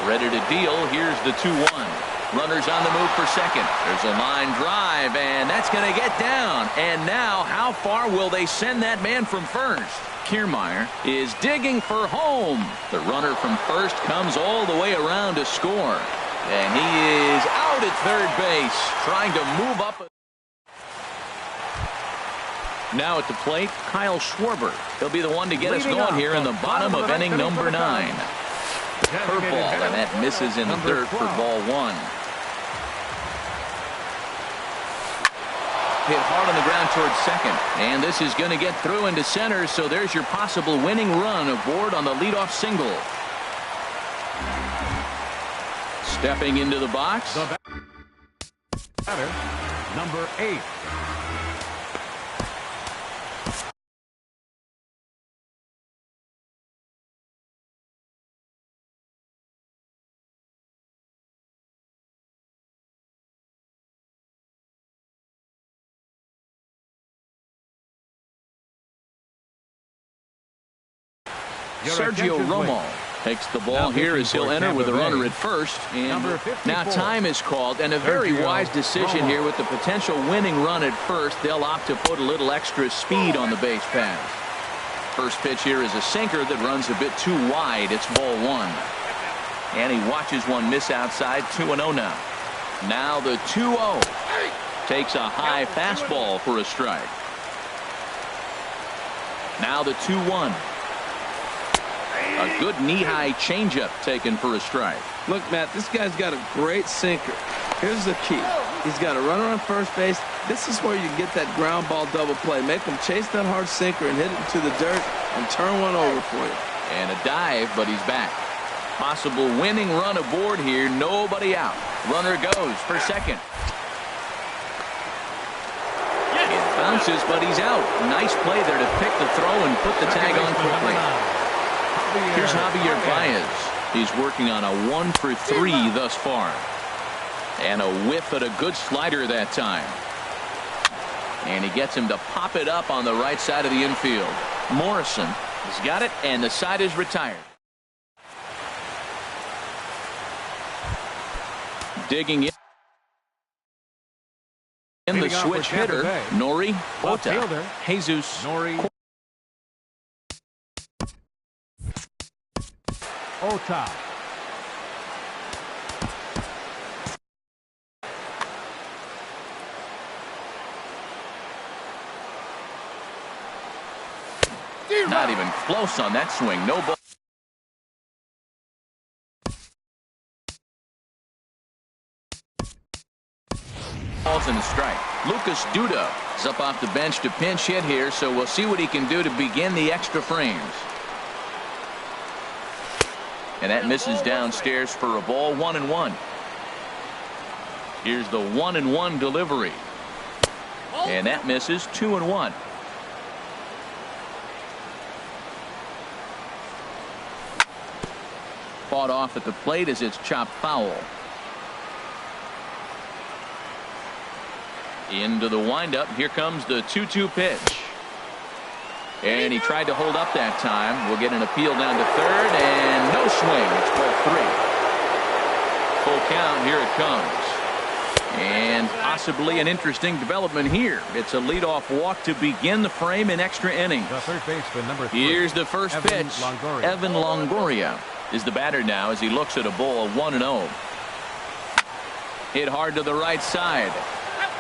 Ready to deal. Here's the 2-1. Runners on the move for second. There's a line drive, and that's going to get down. And now, how far will they send that man from first? Kiermaier is digging for home. The runner from first comes all the way around to score. And he is out at third base, trying to move up. Now at the plate, Kyle Schwarber. He'll be the one to get us going here in the bottom of inning number 9. Curveball, and that misses in the dirt for ball 1. Hit hard on the ground towards second, and this is going to get through into center, so there's your possible winning run aboard on the leadoff single. Stepping into the box, The batter, number 8. Sergio Romo takes the ball here as he'll enter with a runner at first. And now time is called, and a very wise decision here with the potential winning run at first. They'll opt to put a little extra speed on the base pass. First pitch here is a sinker that runs a bit too wide. It's ball 1. And he watches one miss outside. 2-0 now. Now the 2-0. Takes a high fastball for a strike. Now the 2-1. A good knee-high changeup taken for a strike. Look, Matt, this guy's got a great sinker. Here's the key. He's got a runner on first base. This is where you get that ground ball double play. Make him chase that hard sinker and hit it into the dirt and turn one over for you. And a dive, but he's back. Possible winning run aboard here. Nobody out. Runner goes for second. It bounces, but he's out. Nice play there to pick the throw and put the tag on quickly. Here's Javier Baez. He's working on a 1-for-3 thus far. And a whiff at a good slider that time. And he gets him to pop it up on the right side of the infield. Morrison has got it, and the side is retired. Digging in the switch hitter, Nori Ota. Jesus Nori Ota. Not even close on that swing. No ball. Balls and a strike. Lucas Duda is up off the bench to pinch hit here, so we'll see what he can do to begin the extra frames. And that misses downstairs for a ball. 1-1. Here's the 1-1 delivery. And that misses. 2-1. Fought off at the plate as it's chopped foul. Into the windup. Here comes the 2-2 pitch. And he tried to hold up that time. We'll get an appeal down to third, and no swing. It's ball 3. Full count. Here it comes. And possibly an interesting development here. It's a leadoff walk to begin the frame in extra innings. The third baseman, number 3. Here's the first pitch. Longoria. Evan Longoria is the batter now as he looks at a ball 1-0. Hit hard to the right side.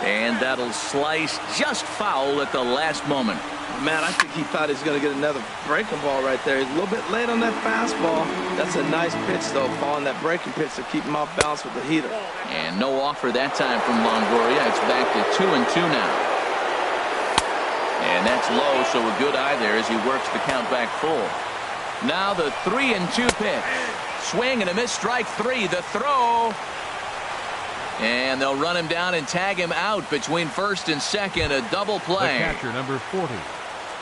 And that'll slice just foul at the last moment. Man, I think he thought he was going to get another breaking ball right there. He's a little bit late on that fastball. That's a nice pitch, though, following that breaking pitch to keep him off balance with the heater. And no offer that time from Longoria. It's back to 2-2 now. And that's low, so a good eye there as he works the count back full. Now the 3-2 pitch. Swing and a miss, strike 3. The throw. And they'll run him down and tag him out between first and second. A double play. The catcher, number 40.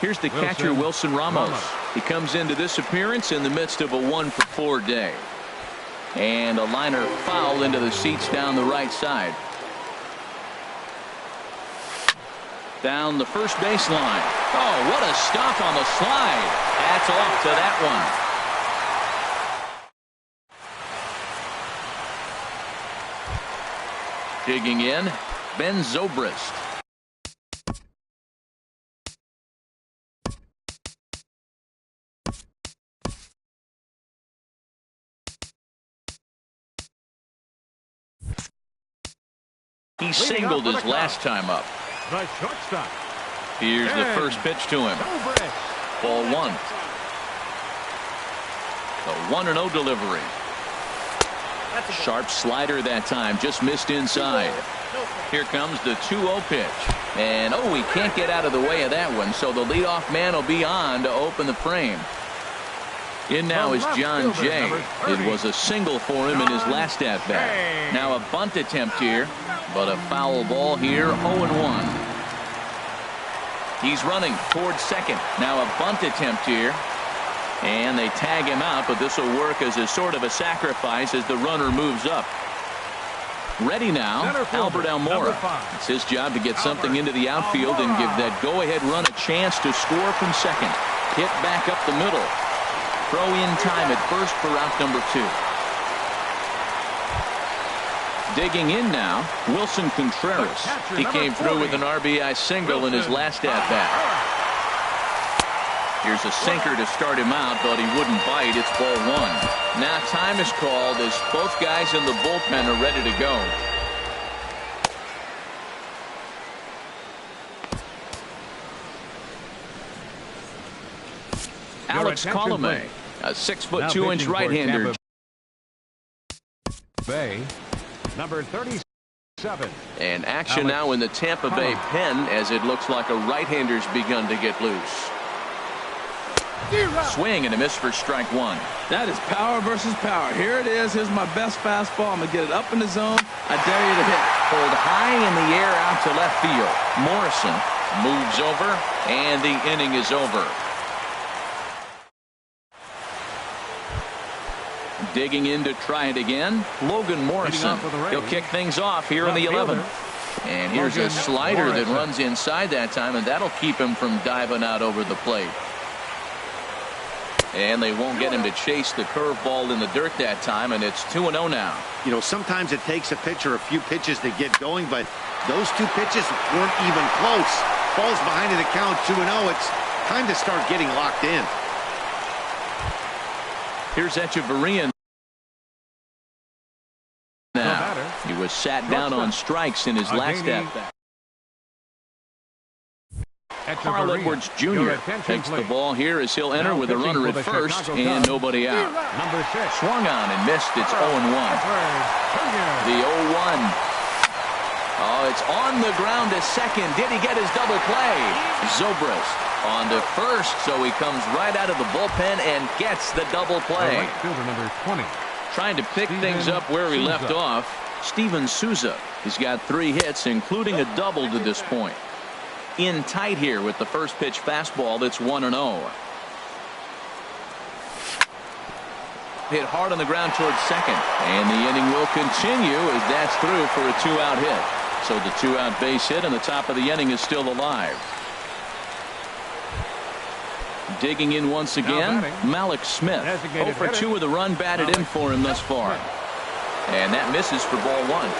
Here's the catcher, Wilson Ramos. He comes into this appearance in the midst of a 1-for-4 day. And a liner foul into the seats down the right side. Down the first baseline. Oh, what a stop on the slide. That's off to that one. Digging in, Ben Zobrist. He singled his last time up. The shortstop. Here's the first pitch to him. Ball 1. The 1-0 delivery. Sharp slider that time, just missed inside. Here comes the 2-0 pitch. And oh, he can't get out of the way of that one, so the leadoff man will be on to open the frame. In now is John Jay. It was a single for him in his last at-bat. Now a bunt attempt here, but a foul ball here, 0-1. He's running towards second. Now a bunt attempt here. And they tag him out, but this will work as a sort of a sacrifice as the runner moves up. Ready now, Albert Almora. It's his job to get something into the outfield and give that go-ahead run a chance to score from second. Hit back up the middle. Throw in time at first for out number 2. Digging in now, Wilson Contreras. He came through with an RBI single in his last at-bat. Here's a sinker to start him out, but he wouldn't bite. It's ball 1. Now time is called as both guys in the bullpen are ready to go. Alex Colomé, a 6'2" right-hander. Bay, number 37. And action now in the Tampa Bay pen as it looks like a right-hander's begun to get loose. Swing and a miss for strike 1. That is power versus power. Here it is. Here's my best fastball. I'm going to get it up in the zone. I dare you to hit. Pulled high in the air out to left field. Morrison moves over, and the inning is over. Digging in to try it again, Logan Morrison. He'll kick things off here in the 11th. And here's a slider that runs inside that time, and that'll keep him from diving out over the plate. And they won't get him to chase the curveball in the dirt that time, and it's 2-0 now. You know, sometimes it takes a pitcher a few pitches to get going, but those 2 pitches weren't even close. Falls behind in the count, 2-0. It's time to start getting locked in. Here's Echeverria now. He was sat down on strikes in his last at-bat. Carl Edwards Jr. takes the ball here as he'll enter with a runner at first and nobody out. Swung on and missed. It's 0-1. The 0-1. Oh, it's on the ground to second. Did he get his double play? Zobrist on to first, so he comes right out of the bullpen and gets the double play. Right fielder number 20. Trying to pick things up where he left off. Steven Souza. He's got 3 hits, including a double to this point. In tight here with the first pitch fastball that's 1-0. Hit hard on the ground towards second, and the inning will continue as that's through for a 2-out hit. So the 2-out base hit and the top of the inning is still alive. Digging in once again, Malik Smith. 0 for 2 with a run batted in for him thus far. And that misses for ball 1.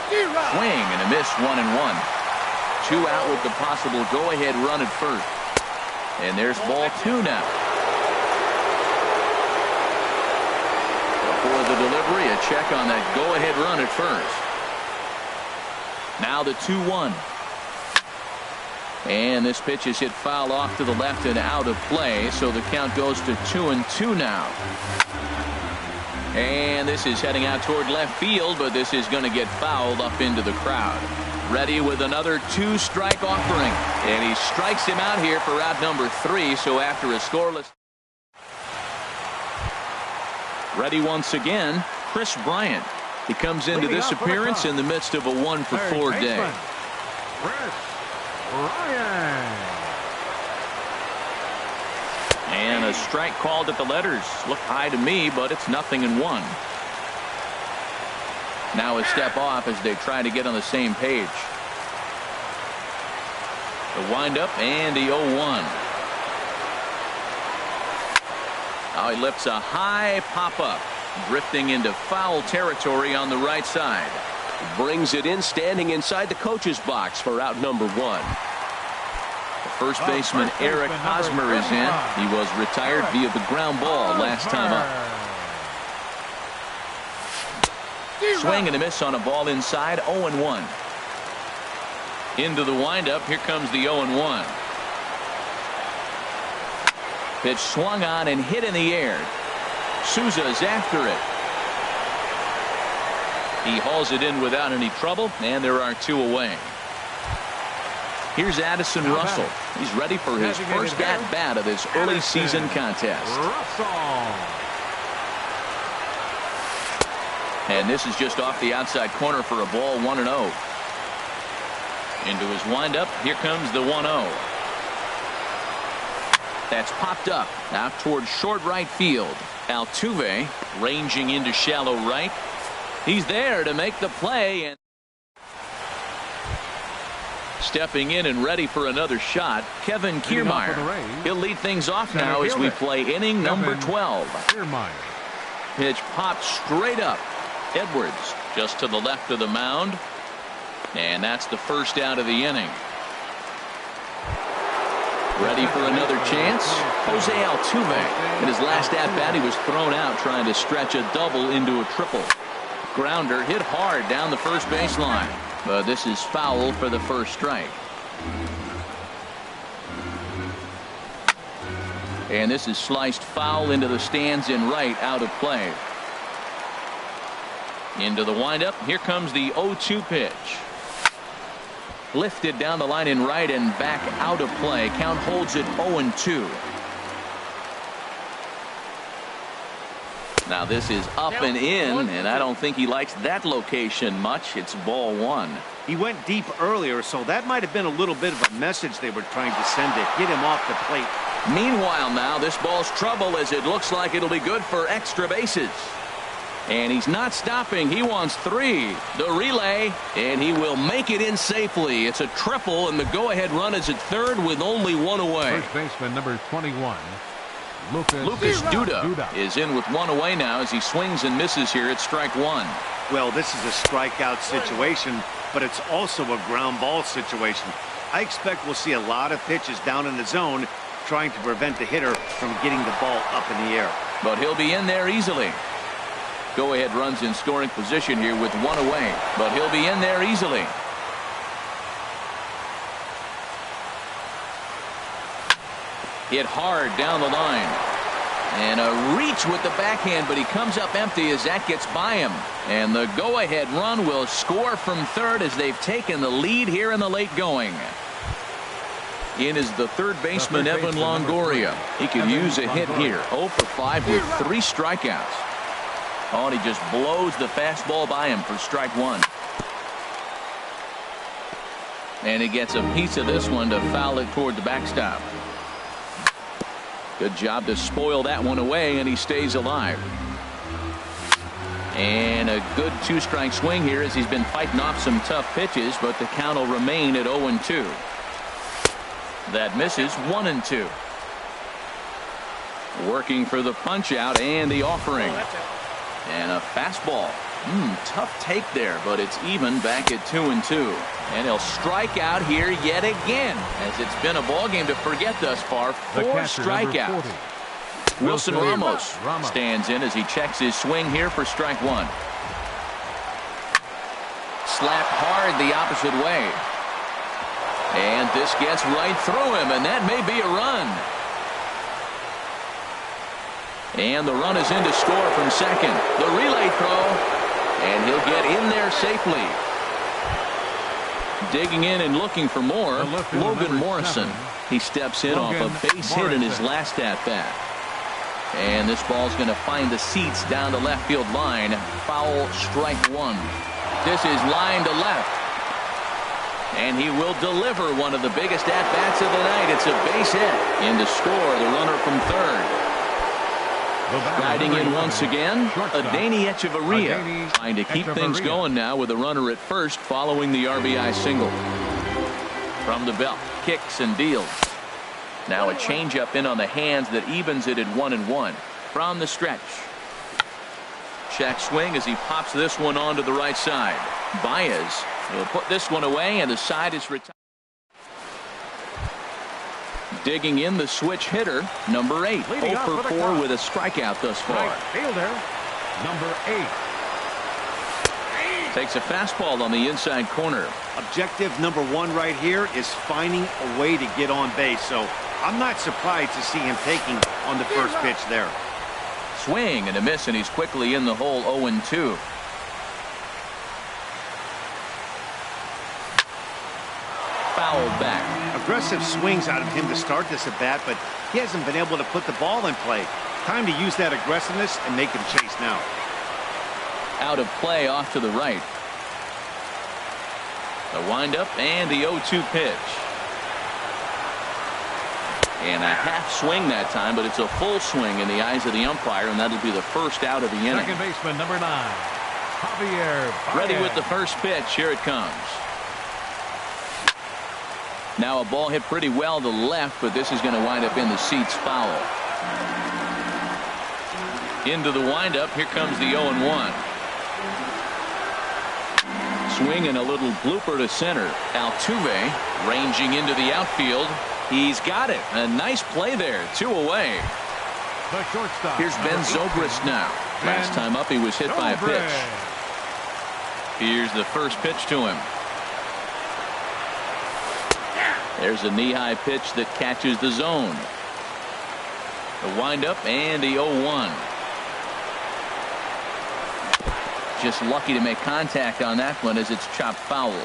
Swing and a miss, 1-1. 2 out with the possible go-ahead run at first. And there's ball 2 now. Before the delivery, a check on that go-ahead run at first. Now the 2-1. And this pitch is hit foul off to the left and out of play, so the count goes to 2-2 now. And this is heading out toward left field, but this is going to get fouled up into the crowd. Ready with another 2-strike offering, and he strikes him out here for out number 3. So after a scoreless. Ready once again, Chris Bryant. He comes into this appearance in the midst of a 1-for-4 day. Chris Bryant. And a strike called at the letters. Look high to me, but it's 0-1. Now a step off as they try to get on the same page. The windup and the 0-1. Now he lifts a high pop-up, drifting into foul territory on the right side. Brings it in, standing inside the coach's box for out number 1. First baseman Eric Hosmer is in. He was retired via the ground ball last time up. Swing and a miss on a ball inside, 0-1. Into the windup, here comes the 0-1. Pitch swung on and hit in the air. Souza's after it. He hauls it in without any trouble, and there are 2 away. Here's Addison Russell. He's ready for his first at-bat of this early season contest. And this is just off the outside corner for a ball, 1-0. Into his windup, here comes the 1-0. That's popped up out towards short right field. Altuve ranging into shallow right. He's there to make the play, and stepping in and ready for another shot, Kevin Kiermaier. He'll lead things off now as we play inning number 12. Pitch popped straight up. Edwards just to the left of the mound, and that's the first out of the inning. Ready for another chance. Jose Altuve. In his last at-bat, he was thrown out trying to stretch a double into a triple. Grounder hit hard down the first baseline, but this is foul for the first strike. And this is sliced foul into the stands in right, out of play. Into the windup, here comes the 0-2 pitch. Lifted down the line in right and back out of play. Count holds it 0-2. Now this is up and in, and I don't think he likes that location much. It's ball 1. He went deep earlier, so that might have been a little bit of a message they were trying to send to get him off the plate. Meanwhile now, this ball's trouble as it looks like it'll be good for extra bases. And he's not stopping. He wants 3. The relay, and he will make it in safely. It's a triple, and the go-ahead run is at third with only 1 away. First baseman number 21. Lucas Duda is in with 1 away now as he swings and misses here at strike 1. Well, this is a strikeout situation, but it's also a ground ball situation. I expect we'll see a lot of pitches down in the zone trying to prevent the hitter from getting the ball up in the air. But he'll be in there easily. Go-ahead runs in scoring position here with 1 away, but he'll be in there easily. Hit hard down the line. And a reach with the backhand, but he comes up empty as that gets by him. And the go-ahead run will score from third as they've taken the lead here in the late going. In is the third baseman, Evan Longoria. He could use a hit here. 0 for 5 with 3 strikeouts. Oh, and he just blows the fastball by him for strike 1. And he gets a piece of this one to foul it toward the backstop. Good job to spoil that one away, and he stays alive. And a good 2-strike swing here as he's been fighting off some tough pitches, but the count will remain at 0-2. That misses, 1-2. Working for the punch out and the offering. And a fastball. Tough take there, but it's even back at 2-2. And he'll strike out here yet again, as it's been a ball game to forget thus far. 4 strikeouts. Wilson Ramos stands in as he checks his swing here for strike 1. Slapped hard the opposite way. And this gets right through him, and that may be a run. And the run is in to score from second. The relay throw, and he'll get in there safely. Digging in and looking for more, Logan Morrison. He steps in off a base hit in his last at-bat. And this ball's going to find the seats down the left field line. Foul, strike 1. This is line to left. And he will deliver one of the biggest at-bats of the night. It's a base hit. In to score, the runner from third. Riding in once again, Adeiny Echeverria, trying to keep things going now with a runner at first following the RBI single. From the belt, kicks and deals. Now a changeup in on the hands that evens it at 1-1. From the stretch. Check swing as he pops this one onto the right side. Baez will put this one away, and the side is retired. Digging in the switch hitter, number 8. 0 for 4 with a strikeout thus far. Right fielder, number 8. Takes a fastball on the inside corner. Objective number 1 right here is finding a way to get on base. So I'm not surprised to see him taking on the first pitch there. Swing and a miss, and he's quickly in the hole. 0-2. Foul back. Aggressive swings out of him to start this at bat, but he hasn't been able to put the ball in play. Time to use that aggressiveness and make him chase now. Out of play off to the right. The windup and the 0-2 pitch. And a half swing that time, but it's a full swing in the eyes of the umpire, and that'll be the first out of the inning. Second baseman, number 9. Javier Baez. Ready with the first pitch. Here it comes. Now a ball hit pretty well to the left, but this is going to wind up in the seats foul. Into the windup. Here comes the 0-1. Swing and a little blooper to center. Altuve ranging into the outfield. He's got it. A nice play there. 2 away. The shortstop. Here's Ben Zobrist now. Last time up he was hit by a pitch. Here's the first pitch to him. There's a knee-high pitch that catches the zone. The windup and the 0-1. Just lucky to make contact on that one as it's chopped foul.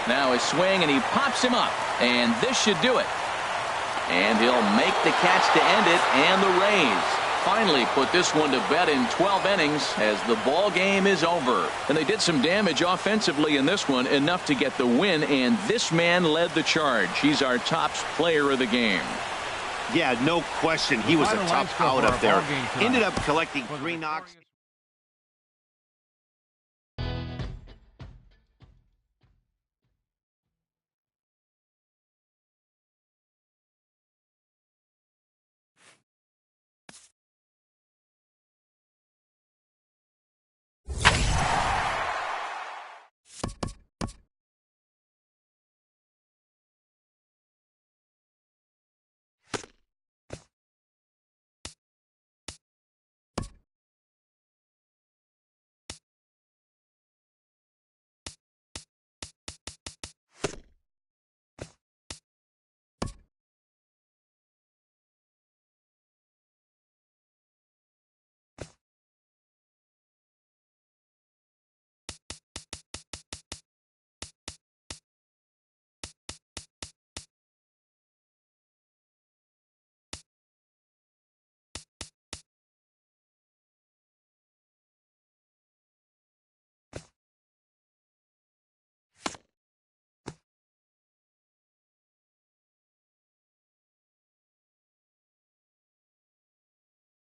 Now a swing, and he pops him up, and this should do it. And he'll make the catch to end it, and the Rays finally put this one to bed in 12 innings as the ball game is over. And they did some damage offensively in this one, enough to get the win, and this man led the charge. He's our top player of the game. Yeah, no question. He was a tough out up there. Ended up collecting 3 knocks.